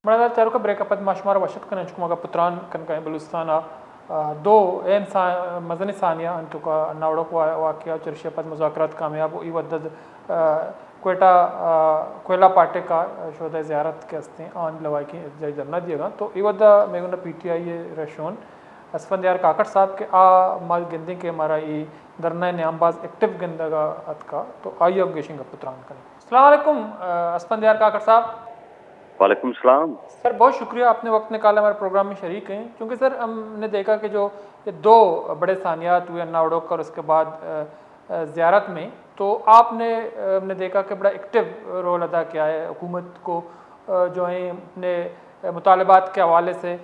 Mada taruka breakapad mashmar washat kan anchkumaga putran kan kai Balustana دو N مزنی ثانیہ انتوکا ناوڑک واقعہ چرشپت مذاکرات کامیاب ای ودد Quetta party کا شہدۂ زیارت کے ہستے آن لوائی کی جائی درنا دیے گا تو ای ودا میگونا پی ٹی آئی رشون اسفندیار کاکڑ صاحب کے مال گندی کے ہمارا ای درنا نیام باز ایکٹیو گندگا ات کا تو آئی اب گیشنگا پتران کریں. السلام علیکم اسفندیار کاکڑ صاحب. وعلیکم السلام سر. بہت شکریہ آپ نے وقت نکالا ہمارے پروگرام میں شریک ہیں کیونکہ سر ہم نے دیکھا کہ جو یہ دو بڑے ثانیات ہوئے ناوڑک اور اس کے بعد زیارت میں تو آپ نے ہم نے دیکھا کہ بڑا ایکٹیو رول ادا کیا ہے. حکومت کو جو ہیں اپنے مطالبات کے حوالے سے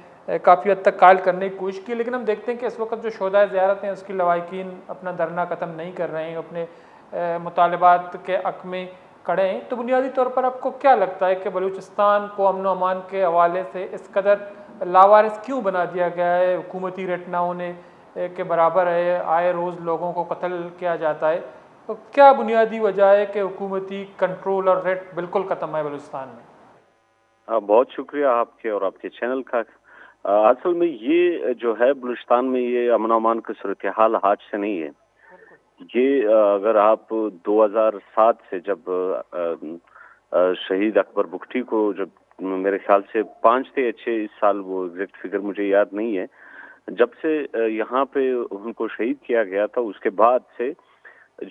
کافی حد تک قائل کرنے کی کوشش کی, لیکن ہم دیکھتے ہیں کہ اس وقت جو شہدائے زیارت ہیں اس کی لواحقین اپنا دھرنا ختم نہیں کر رہے ہیں, اپنے مطالبات کے حق میں کھڑے ہیں. تو بنیادی طور پر آپ کو کیا لگتا ہے کہ بلوچستان کو امن و امان کے حوالے سے اس قدر لاوارث کیوں بنا دیا گیا ہے؟ حکومتی ریٹ نہ ہونے کے برابر ہے, آئے روز لوگوں کو قتل کیا جاتا ہے. تو کیا بنیادی وجہ ہے کہ حکومتی کنٹرول اور ریٹ بالکل ختم ہے بلوچستان میں؟ بہت شکریہ آپ کے اور آپ کے چینل کا. اصل میں یہ جو ہے بلوچستان میں یہ امن و امان کی صورتحال آج سے نہیں ہے. یہ اگر آپ 2007 سے جب شہید اکبر بگٹی کو جب میرے خیال سے 5 تھے اچھے اس سال, وہ ایگزیکٹ فگر مجھے یاد نہیں ہے, جب سے یہاں پہ ان کو شہید کیا گیا تھا اس کے بعد سے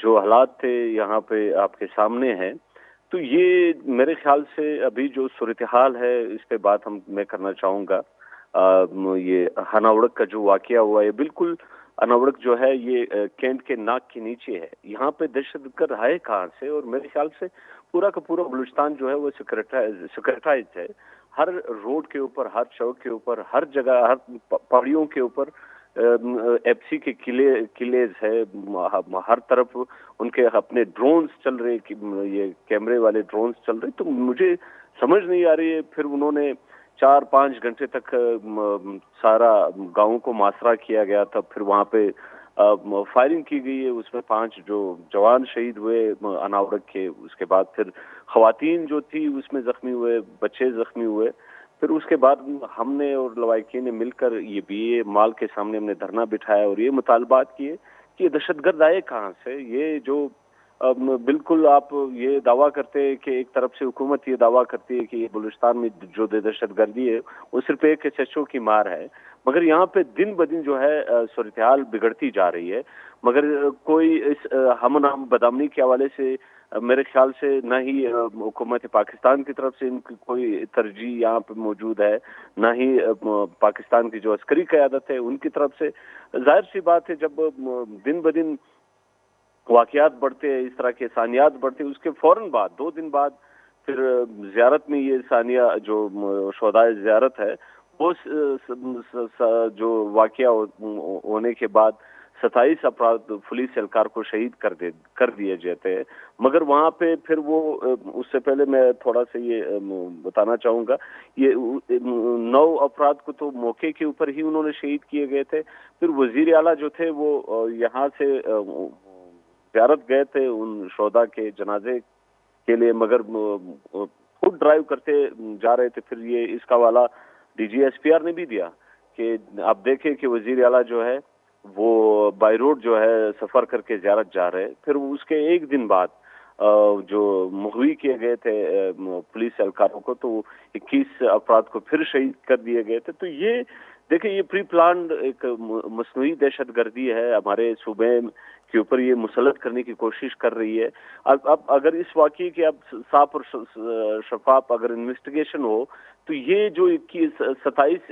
جو حالات تھے یہاں پہ آپ کے سامنے ہیں. تو یہ میرے خیال سے ابھی جو صورتحال ہے اس پہ بات میں کرنا چاہوں گا. یہ ہناوڑک کا جو واقعہ ہوا ہے, بالکل ہناوڑک جو ہے یہ کینٹ کے ناک کے نیچے ہے. یہاں پہ دہشت گرد ہے کہاں سے؟ اور میرے خیال سے پورا کا پورا بلوچستان جو ہے وہ سیکریٹائزڈ ہے. ہر روڈ کے اوپر, ہر چوک کے اوپر, ہر جگہ, ہر پہاڑیوں کے اوپر ایف سی کے قلعے ہے. ہر طرف ان کے اپنے ڈرونز چل رہے, یہ کیمرے والے ڈرونز چل رہے. تو مجھے سمجھ نہیں آ رہی ہے. پھر انہوں نے 4-5 گھنٹے تک سارا گاؤں کو محاصرہ کیا گیا تھا. پھر وہاں پہ فائرنگ کی گئی ہے, اس میں 5 جو جوان شہید ہوئے ہناوڑک کے. اس کے بعد پھر خواتین جو تھی اس میں زخمی ہوئے, بچے زخمی ہوئے. پھر اس کے بعد ہم نے اور لوائقین نے مل کر یہ بی اے مال کے سامنے ہم نے دھرنا بٹھایا اور یہ مطالبات کیے کہ یہ دہشت گرد آئے کہاں سے. یہ جو بالکل آپ یہ دعویٰ کرتے ہیں کہ ایک طرف سے حکومت یہ دعویٰ کرتی ہے کہ یہ بلوچستان میں جو دہشت گردی ہے وہ صرف ایک ایس ایچ او کی مار ہے, مگر یہاں پہ دن بدن جو ہے صورتحال بگڑتی جا رہی ہے. مگر کوئی اس ہم نام بدامنی کے حوالے سے میرے خیال سے نہ ہی حکومت پاکستان کی طرف سے ان کی کوئی ترجیح یہاں پہ موجود ہے, نہ ہی پاکستان کی جو عسکری قیادت ہے ان کی طرف سے. ظاہر سی بات ہے جب دن بدن واقعات بڑھتے ہیں, اس طرح کے ثانیات بڑھتے ہیں, اس کے فوراً بعد 2 دن بعد پھر زیارت میں یہ ثانیہ جو شہدائے زیارت ہے وہ جو واقعہ ہونے کے بعد 27 افراد پولیس اہلکار کو شہید کر دیے جاتے ہیں. مگر وہاں پہ پھر وہ اس سے پہلے میں تھوڑا سا یہ بتانا چاہوں گا, یہ 9 افراد کو تو موقع کے اوپر ہی انہوں نے شہید کیے گئے تھے. پھر وزیر اعلیٰ جو تھے وہ یہاں سے زیارت گئے تھے ان شہداء کے جنازے کے لیے, مگر خود ڈرائیو کرتے جا رہے تھے. پھر یہ اس کا حوالہ D G S P R نے بھی دیا کہ آپ دیکھیں کہ وزیر اعلیٰ جو ہے وہ بائی روڈ جو ہے سفر کر کے زیارت جا رہے. پھر اس کے 1 دن بعد جو مغوی کیے گئے تھے پولیس اہلکاروں کو تو 21 افراد کو پھر شہید کر دیے گئے تھے. تو یہ دیکھیں یہ پری پلانڈ ایک مصنوعی دہشت گردی ہے, ہمارے صوبے کے اوپر یہ مسلط کرنے کی کوشش کر رہی ہے. اب اگر اس واقعے کی اب صاف اور شفاف اگر انویسٹیگیشن ہو تو یہ جو 27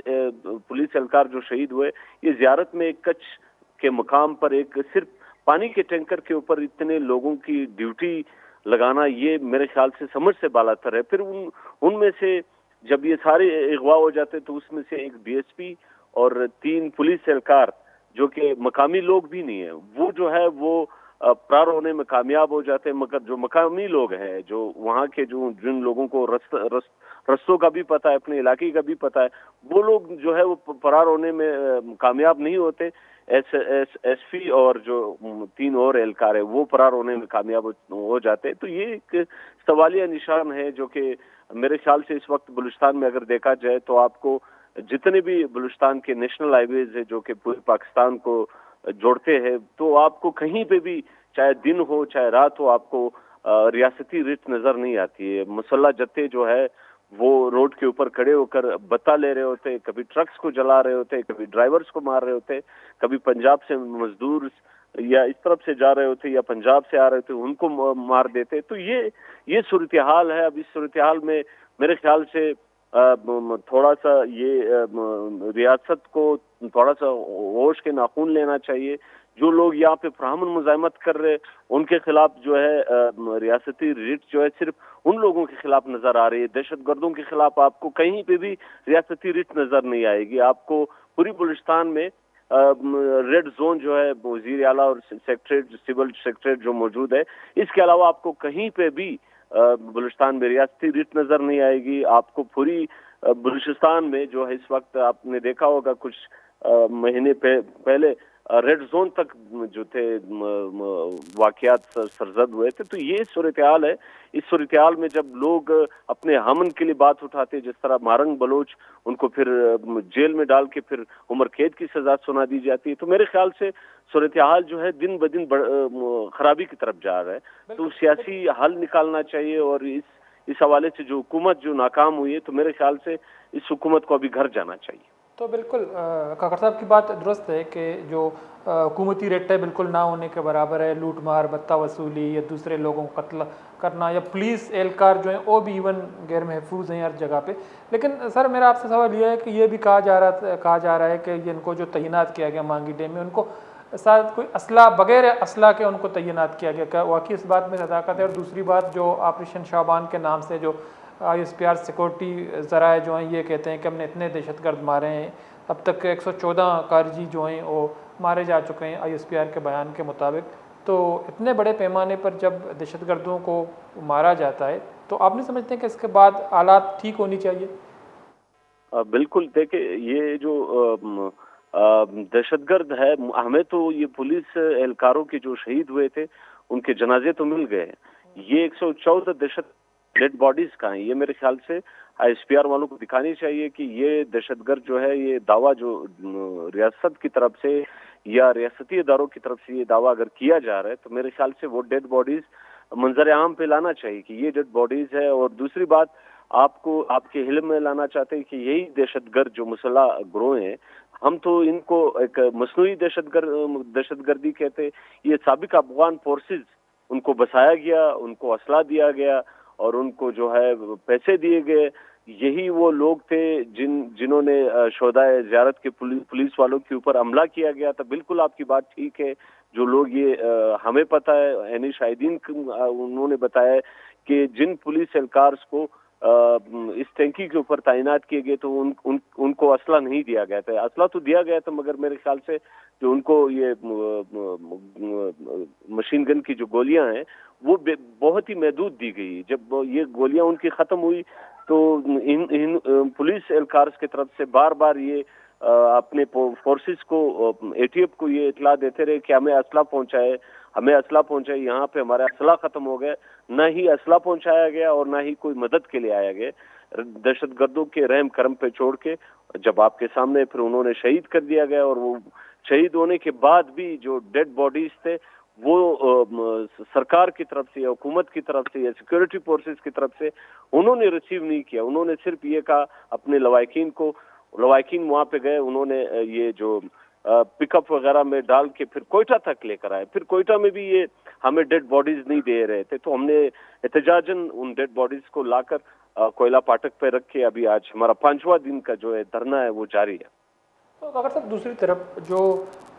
پولیس اہلکار جو شہید ہوئے یہ زیارت میں ایک کچھ کے مقام پر ایک صرف پانی کے ٹینکر کے اوپر اتنے لوگوں کی ڈیوٹی لگانا یہ میرے خیال سے سمجھ سے بالاتر ہے. پھر ان میں سے جب یہ سارے اغوا ہو جاتے تو اس میں سے ایک ڈی ایس پی اور 3 پولیس اہلکار جو کہ مقامی لوگ بھی نہیں ہیں وہ جو ہے وہ فرار ہونے میں کامیاب ہو جاتے ہیں. مگر جو مقامی لوگ ہیں جو وہاں کے جن لوگوں کو رستوں کا بھی پتہ ہے, اپنے علاقے کا بھی پتہ ہے, وہ لوگ جو ہے وہ فرار ہونے میں کامیاب نہیں ہوتے. ایس پی اور جو 3 اور اہلکار ہے وہ فرار ہونے میں کامیاب ہو جاتے ہیں. تو یہ ایک سوالیہ نشان ہے جو کہ میرے خیال سے اس وقت بلوچستان میں اگر دیکھا جائے تو آپ کو جتنے بھی بلوچستان کے نیشنل ہائی ویز ہے جو کہ پورے پاکستان کو جوڑتے ہیں تو آپ کو کہیں پہ بھی چاہے دن ہو چاہے رات ہو آپ کو ریاستی ریٹ نظر نہیں آتی ہے. مسلح جتھے جو ہے وہ روڈ کے اوپر کھڑے ہو کر بتا لے رہے ہوتے, کبھی ٹرکس کو جلا رہے ہوتے, کبھی ڈرائیورز کو مار رہے ہوتے, کبھی پنجاب سے مزدور یا اس طرف سے جا رہے ہوتے یا پنجاب سے آ رہے ہوتے ان کو مار دیتے. تو یہ صورتحال ہے. اب اس صورتحال میں میرے خیال سے تھوڑا سا یہ ریاست کو تھوڑا سا ہوش کے ناخن لینا چاہیے. جو لوگ یہاں پہ پرامن مزاحمت کر رہے ان کے خلاف جو ہے ریاستی ریٹ جو ہے صرف ان لوگوں کے خلاف نظر آ رہی ہے. دہشت گردوں کے خلاف آپ کو کہیں پہ بھی ریاستی ریٹ نظر نہیں آئے گی. آپ کو پوری بلوچستان میں ریڈ زون جو ہے وزیر اعلیٰ اور سیکٹریٹ سول سیکٹریٹ جو موجود ہے, اس کے علاوہ آپ کو کہیں پہ بھی بلوچستان میں ریاستی ریٹ نظر نہیں آئے گی. آپ کو پوری بلوچستان میں جو ہے اس وقت آپ نے دیکھا ہوگا کچھ مہینے پہلے ریڈ زون تک جو تھے واقعات سرزد ہوئے تھے. تو یہ صورتحال ہے. اس صورتحال میں جب لوگ اپنے ہمن کے لیے بات اٹھاتے, جس طرح مارنگ بلوچ ان کو پھر جیل میں ڈال کے پھر عمر قید کی سزا سنا دی جاتی ہے, تو میرے خیال سے صورتحال جو ہے دن بدن خرابی کی طرف جا رہا ہے. تو سیاسی حل نکالنا چاہیے اور اس حوالے سے جو حکومت جو ناکام ہوئی ہے تو میرے خیال سے اس حکومت کو ابھی گھر جانا چاہیے. تو بالکل کاکڑ صاحب کی بات درست ہے کہ جو حکومتی ریٹ ہے بالکل نہ ہونے کے برابر ہے. لوٹ مار, بھتہ وصولی یا دوسرے لوگوں کو قتل کرنا یا پولیس اہلکار جو ہیں وہ بھی ایون غیر محفوظ ہیں ہر جگہ پہ. لیکن سر میرا آپ سے سوال یہ ہے کہ یہ بھی کہا جا رہا ہے کہ ان کو جو تعینات کیا گیا مانگی ڈیم میں ان کو شاید کوئی اسلحہ بغیر اسلحہ کے ان کو تعینات کیا گیا. کیا واقعی اس بات میں صداقت ہے؟ اور دوسری بات جو آپریشن شعبان کے نام سے جو I S P are security ذرائع جو ہیں یہ کہتے ہیں کہ ہم نے اتنے دہشت گرد مارے ہیں, اب تک 114 خارجی جو ہیں وہ مارے جا چکے ہیں آئی ایس پی آر کے بیان کے مطابق. تو اتنے بڑے پیمانے پر جب دہشت گردوں کو مارا جاتا ہے تو آپ نہیں سمجھتے ہیں کہ اس کے بعد حالات ٹھیک ہونی چاہیے؟ بالکل. دیکھیں یہ جو دہشت گرد ہے, ہمیں تو یہ پولیس اہلکاروں کے جو شہید ہوئے تھے ان کے جنازے تو مل گئے. یہ 114 دہشت ڈیڈ باڈیز کا ہیں. یہ میرے خیال سے آئی ایس پی آر والوں کو دکھانی چاہیے کہ یہ دہشت گرد جو ہے یہ دعویٰ جو ریاست کی طرف سے یا ریاستی اداروں کی طرف سے یہ دعویٰ اگر کیا جا رہا ہے تو میرے خیال سے وہ ڈیڈ باڈیز منظر عام پہ لانا چاہیے کہ یہ ڈیڈ باڈیز ہے. اور دوسری بات آپ کو آپ کے علم میں لانا چاہتے ہیں کہ یہی دہشت گرد جو مسلح گروہ ہیں, ہم تو ان کو ایک مصنوعی دہشت گردی کہتے. یہ سابق افغان فورسز ان کو بسایا گیا, ان کو اسلحہ دیا گیا اور ان کو جو ہے پیسے دیے گئے. یہی وہ لوگ تھے جنہوں نے شہدائے زیارت کے پولیس والوں کے اوپر حملہ کیا گیا تھا. بالکل آپ کی بات ٹھیک ہے. جو لوگ یہ ہمیں پتہ ہے, یعنی شاہدین انہوں نے بتایا کہ جن پولیس اہلکارز کو اس ٹینکی کے اوپر تعینات کیے گئے تو ان کو اسلحہ نہیں دیا گیا تھا. اسلحہ تو دیا گیا تھا مگر میرے خیال سے جو ان کو یہ مشین گن کی جو گولیاں ہیں وہ بہت ہی محدود دی گئی. جب یہ گولیاں ان کی ختم ہوئی تو ان پولیس اہلکارز کی طرف سے بار بار یہ اپنے فورسز کو اے ٹی ایف کو یہ اطلاع دیتے رہے کہ ہمیں اسلحہ پہنچائے. یہاں پہ ہمارے اسلحہ ختم ہو گئے. نہ ہی اسلحہ پہنچایا گیا اور نہ ہی کوئی مدد کے لیے آیا گیا. دہشت گردوں کے رحم کرم پہ چھوڑ کے جب آپ کے سامنے پھر انہوں نے شہید کر دیا گیا. اور وہ شہید ہونے کے بعد بھی جو ڈیڈ باڈیز تھے وہ سرکار کی طرف سے یا حکومت کی طرف سے یا سیکورٹی فورسز کی طرف سے انہوں نے ریسیو نہیں کیا. انہوں نے صرف یہ کہا اپنے لواحقین وہاں پہ گئے, انہوں نے یہ جو پک اپ وغیرہ میں ڈال کے پھر کوئٹہ تک لے کر آئے. پھر کوئٹہ میں بھی یہ ہمیں ڈیڈ باڈیز نہیں دے رہے تھے تو ہم نے احتجاجاً ان ڈیڈ باڈیز کو لا کر کوئلہ پاٹک پہ رکھ کے ابھی آج ہمارا 5واں دن کا جو ہے دھرنا ہے وہ جاری ہے. تو اگر صاحب دوسری طرف جو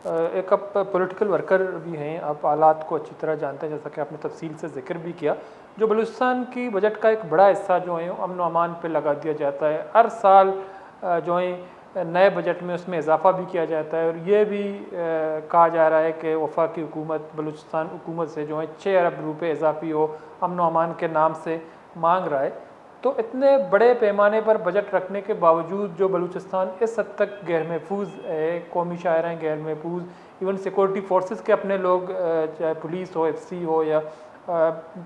ایک آپ پولیٹیکل ورکر بھی ہیں, آپ حالات کو اچھی طرح جانتے ہیں جیسا کہ آپ نے تفصیل سے ذکر بھی کیا. جو بلوچستان کی بجٹ کا ایک بڑا حصہ جو ہے امن و امان پہ لگا دیا جاتا ہے. ہر سال جو ہے نئے بجٹ میں اس میں اضافہ بھی کیا جاتا ہے اور یہ بھی کہا جا رہا ہے کہ وفاقی حکومت بلوچستان حکومت سے جو ہے 6 ارب روپے اضافی ہو امن و امان کے نام سے مانگ رہا ہے. تو اتنے بڑے پیمانے پر بجٹ رکھنے کے باوجود جو بلوچستان اس حد تک غیر محفوظ ہے، قومی شاعراں غیر محفوظ، ایون سیکورٹی فورسز کے اپنے لوگ چاہے پولیس ہو، ایف سی ہو یا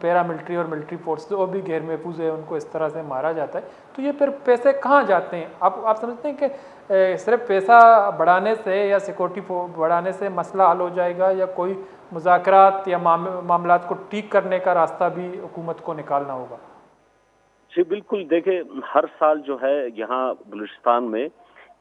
پیرا ملٹری اور ملٹری فورسز، وہ بھی غیر محفوظ ہے، ان کو اس طرح سے مارا جاتا ہے. تو یہ پھر پیسے کہاں جاتے ہیں؟ آپ سمجھتے ہیں کہ صرف پیسہ بڑھانے سے یا سیکورٹی بڑھانے سے مسئلہ حل ہو جائے گا، یا کوئی مذاکرات یا معاملات کو ٹھیک کرنے کا راستہ بھی حکومت کو نکالنا ہوگا؟ جی بالکل، دیکھیں ہر سال جو ہے یہاں بلوچستان میں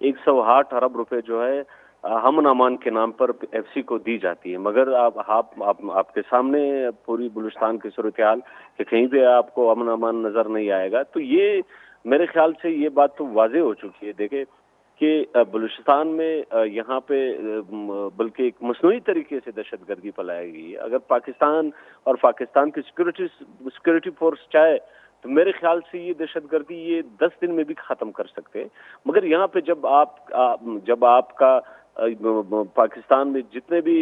108 ارب روپے جو ہے امن امان کے نام پر ایف سی کو دی جاتی ہے، مگر آپ کے سامنے پوری بلوچستان کی صورتحال کہ کہیں بھی آپ کو امن امان نظر نہیں آئے گا. تو یہ میرے خیال سے یہ بات تو واضح ہو چکی ہے. دیکھیں کہ بلوچستان میں یہاں پہ بلکہ ایک مصنوعی طریقے سے دہشت گردی پلائی گئی ہے. اگر پاکستان اور پاکستان کی سیکورٹی فورس چاہے تو میرے خیال سے یہ دہشت گردی یہ 10 دن میں بھی ختم کر سکتے ہیں. مگر یہاں پہ جب آپ کا پاکستان میں جتنے بھی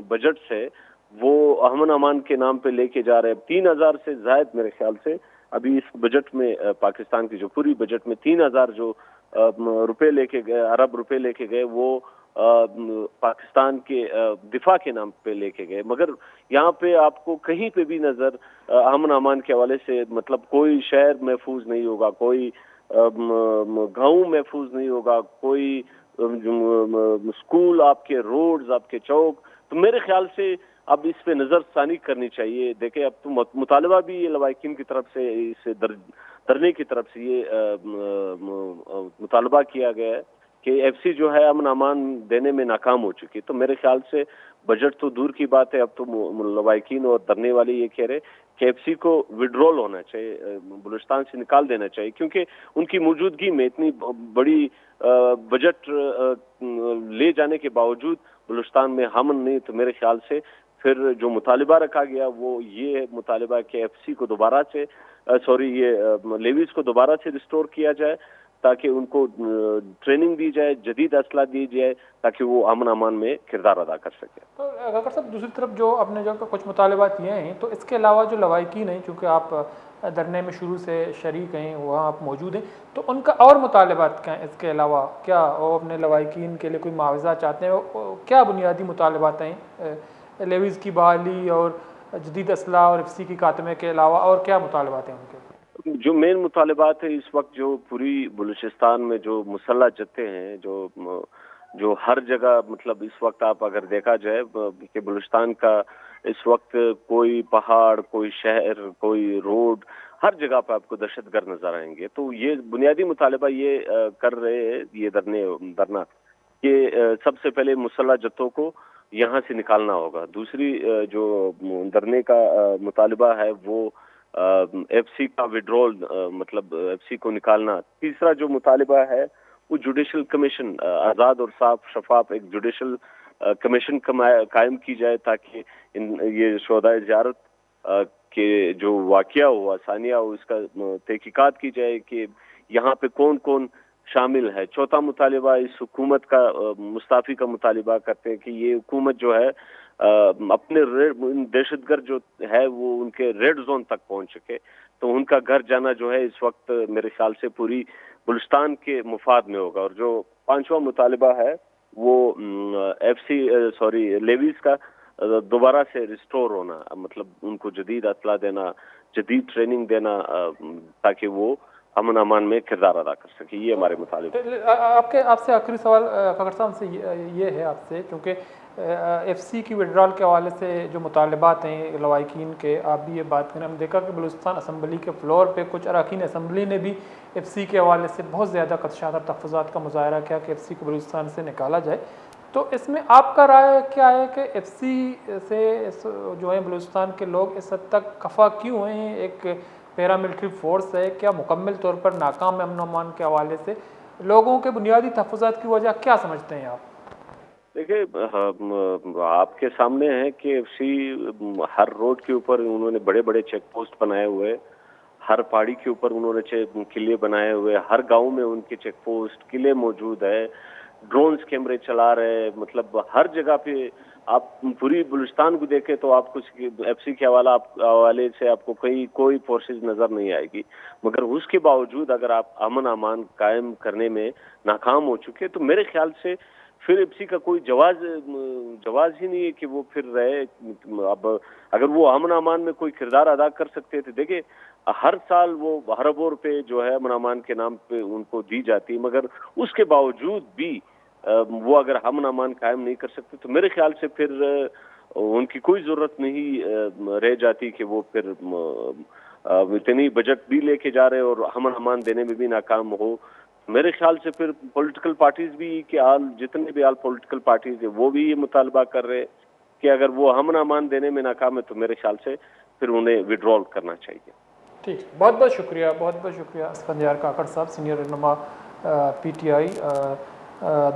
بجٹس ہے وہ امن امان کے نام پہ لے کے جا رہے ہیں، 3000 سے زائد میرے خیال سے ابھی اس بجٹ میں پاکستان کی جو پوری بجٹ میں 3000 جو روپے لے کے گئے، ارب روپے لے کے گئے، وہ پاکستان کے دفاع کے نام پہ لے کے گئے. مگر یہاں پہ آپ کو کہیں پہ بھی نظر امن امان کے حوالے سے مطلب کوئی شہر محفوظ نہیں ہوگا، کوئی گاؤں محفوظ نہیں ہوگا، کوئی اسکول، آپ کے روڈز، آپ کے چوک. تو میرے خیال سے اب اس پہ نظر ثانی کرنی چاہیے. دیکھیں اب تو مطالبہ بھی یہ لوائقین کی طرف سے اسے دھرنے کی طرف سے یہ مطالبہ کیا گیا ہے کہ ایف سی جو ہے امن امان دینے میں ناکام ہو چکی. تو میرے خیال سے بجٹ تو دور کی بات ہے، اب تو لوائقین اور دھرنے والے یہ کہہ رہے کہ ایف سی کو وڈرول ہونا چاہیے، بلوچستان سے نکال دینا چاہیے، کیونکہ ان کی موجودگی میں اتنی بڑی بجٹ لے جانے کے باوجود بلوچستان میں امن نہیں. تو میرے خیال سے پھر جو مطالبہ رکھا گیا وہ یہ مطالبہ کہ ایف سی کو دوبارہ سے یہ لیویز کو دوبارہ سے ریسٹور کیا جائے، تاکہ ان کو ٹریننگ دی جائے، جدید اسلحہ دی جائے، تاکہ وہ امن امان میں کردار ادا کر سکے. تو اگر صاحب دوسری طرف جو آپ نے جو کچھ مطالبات کیے ہیں، تو اس کے علاوہ جو لوائقین ہیں، چونکہ آپ دھرنے میں شروع سے شریک ہیں، وہاں آپ موجود ہیں، تو ان کا اور مطالبات کیا ہیں؟ اس کے علاوہ کیا وہ اپنے لوائقین کے لیے کوئی معاوضہ چاہتے ہیں؟ کیا بنیادی مطالبات ہیں؟ لیویز کی بحالی اور جدید اسلحہ اور ایف سی کی خاتمے کے علاوہ اور کیا مطالبات ہیں ان کے؟ جو مین مطالبات ہے اس وقت جو پوری بلوچستان میں جو مسلح جتھے ہیں، جو ہر جگہ مطلب اس وقت آپ اگر دیکھا جائے کہ بلوچستان کا اس وقت کوئی پہاڑ، کوئی شہر، کوئی روڈ، ہر جگہ پہ آپ کو دہشت گرد نظر آئیں گے. تو یہ بنیادی مطالبہ یہ کر رہے ہیں یہ دھرنا کہ سب سے پہلے مسلح جتھوں کو یہاں سے نکالنا ہوگا. دوسری جو دھرنے کا مطالبہ ہے وہ ایف سی کا وڈرول، مطلب ایف سی کو نکالنا. تیسرا جو مطالبہ ہے وہ جوڈیشل کمیشن، آزاد اور صاف شفاف ایک جوڈیشل کمیشن قائم کی جائے، تاکہ یہ شہدائے زیارت کے جو واقعہ ہوا ثانیہ ہو اس کا تحقیقات کی جائے کہ یہاں پہ کون کون شامل ہے. چوتھا مطالبہ اس حکومت کا مستعفی کا مطالبہ کرتے ہیں کہ یہ حکومت جو ہے اپنے دہشت گرد جو ہے وہ ان کے ریڈ زون تک پہنچ چکے. تو ان کا گھر جانا جو ہے اس وقت میرے خیال سے پوری بلوچستان کے مفاد میں ہوگا. اور جو پانچواں مطالبہ ہے وہ ایف سی لیویز کا دوبارہ سے ریسٹور ہونا، مطلب ان کو جدید اسلحہ دینا، جدید ٹریننگ دینا، تاکہ وہ امن امان میں کردار ادا کر سکے. یہ ہمارے مطالبہ. آپ سے آخری سوال فخر صاحب سے یہ ہے آپ سے، کیونکہ ایف سی کی وڈرال کے حوالے سے جو مطالبات ہیں لوائقین کے، آپ بھی یہ بات کریں. ہم دیکھا کہ بلوچستان اسمبلی کے فلور پہ کچھ اراکین اسمبلی نے بھی ایف سی کے حوالے سے بہت زیادہ خدشات اور تحفظات کا مظاہرہ کیا کہ ایف سی کو بلوچستان سے نکالا جائے. تو اس میں آپ کا رائے کیا ہے کہ ایف سی سے جو ہے بلوچستان کے لوگ اس حد تک خفا کیوں ہیں؟ ایک پیراملٹری فورس ہے، کیا مکمل طور پر ناکام ہے امن و امان کے حوالے سے؟ لوگوں کے بنیادی تحفظات کی وجہ کیا سمجھتے ہیں آپ؟ دیکھیں آپ کے سامنے ہے کہ ایف سی ہر روڈ کے اوپر انہوں نے بڑے بڑے چیک پوسٹ بنائے ہوئے، ہر پہاڑی کے اوپر انہوں نے قلعے بنائے ہوئے، ہر گاؤں میں ان کے چیک پوسٹ قلعے موجود ہے، ڈرونز کیمرے چلا رہے، مطلب ہر جگہ پہ آپ پوری بلوچستان کو دیکھیں تو آپ کچھ ایف سی کے حوالے سے آپ کو کوئی فورسز نظر نہیں آئے گی، مگر اس کے باوجود اگر آپ امن امان قائم کرنے میں ناکام ہو چکے تو میرے خیال سے پھر ایف سی کا کوئی جواز ہی نہیں ہے کہ وہ پھر رہے۔ اب اگر وہ امن امان میں کوئی کردار ادا کر سکتے تھے، دیکھیں ہر سال وہ اربوں روپے جو ہے امن امان کے نام پہ ان کو دی جاتی، مگر اس کے باوجود بھی وہ اگر امن امان قائم نہیں کر سکتے تو میرے خیال سے پھر ان کی کوئی ضرورت نہیں رہ جاتی کہ وہ پھر اتنی بجٹ بھی لے کے جا رہے اور امن امان دینے میں بھی ناکام ہو۔ میرے خیال سے پھر پولیٹیکل پارٹیز بھی کہ جتنے بھی پولیٹیکل پارٹیز ہیں وہ بھی یہ مطالبہ کر رہے کہ اگر وہ امن امان دینے میں ناکام ہے تو میرے خیال سے پھر انہیں وڈرال کرنا چاہیے۔ ٹھیک، بہت بہت شکریہ اسفندیار کاکڑ صاحب، سینئر رہنما پی ٹی آئی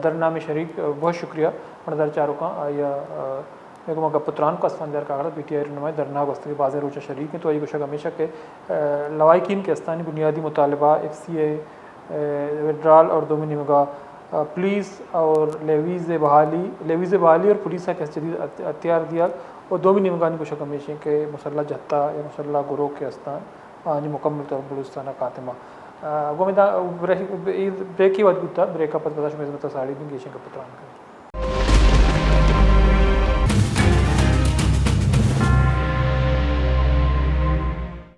دھرنا میں شریک، بہت شکریہ مردار چاروں کا یا میگما کا پتران کو اسفندیار کاکڑ پی ٹی آئی رہنما دھرنا گستگی بازی روچہ شریک ہیں تو یہ گوشہ ہمیشہ کے لوائقین کے استانی بنیادی مطالبہ ایف سی اے وڈرال اور دومی نمگا پولیس اور لیویز بحالی اور پولیس کا جدید اختیار دیا اور دومی نمگانی گوشہ ہمیشہ کے مسلح جہتا یا مسلح گروہ کے استان مکمل طور بلوچستان خاتمہ بریک ہی وقت بریک اپ پتہ شمیز متساڑی بھی گیشن کا پتران کریں۔